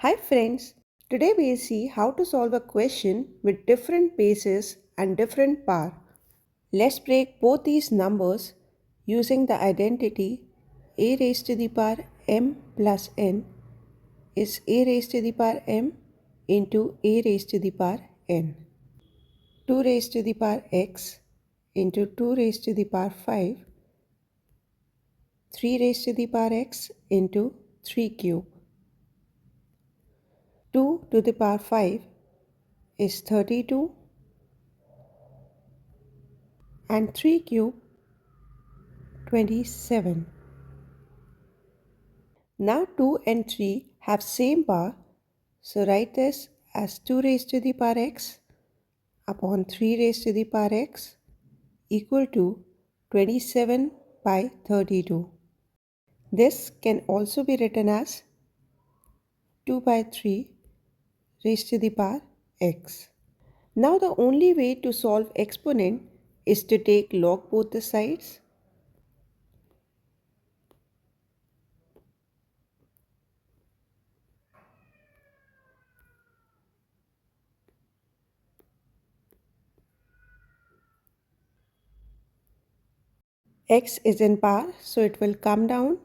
Hi friends, today we'll see how to solve a question with different bases and different power. Let's break both these numbers using the identity a raised to the power m plus n is a raised to the power m into a raised to the power n. 2 raised to the power x into 2 raised to the power 5, 3 raised to the power x into 3 cube. 2 to the power 5 is 32 and 3 cube 27. Now 2 and 3 have same power, so write this as 2 raised to the power x upon 3 raised to the power x equal to 27 by 32. This can also be written as 2 by 3 raised to the power x. Now the only way to solve exponent is to take log both the sides. X is in power, so it will come down.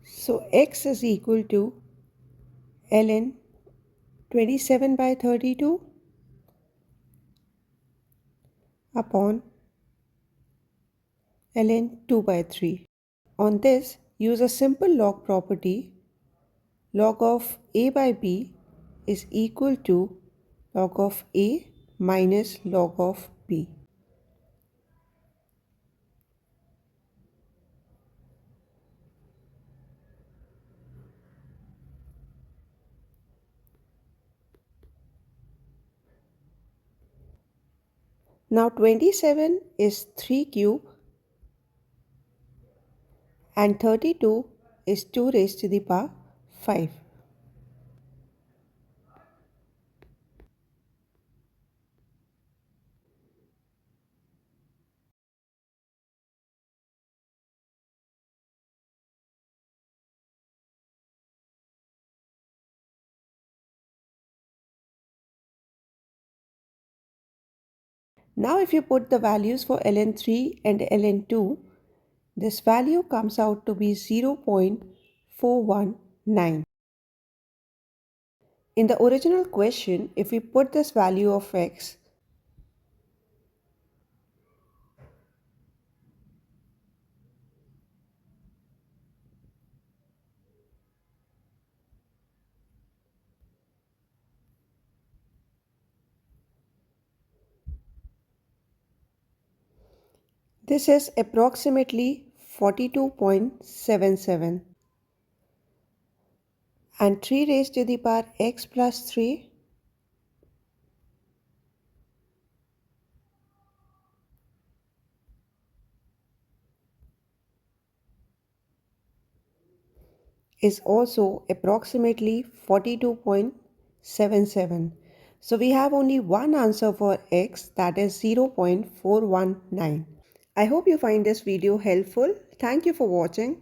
So x is equal to ln 27 by 32 upon ln 2 by 3. On this, use a simple log property. Log of a by b is equal to log of a minus log of b. Now 27 is 3 cube and 32 is 2 raised to the power 5. Now if you put the values for ln 3 and ln 2, this value comes out to be 0.419. In the original question, if we put this value of x, this is approximately 42.77, and 3 raised to the power x plus 3 is also approximately 42.77. So we have only one answer for x, that is 0.419. I hope you find this video helpful. Thank you for watching.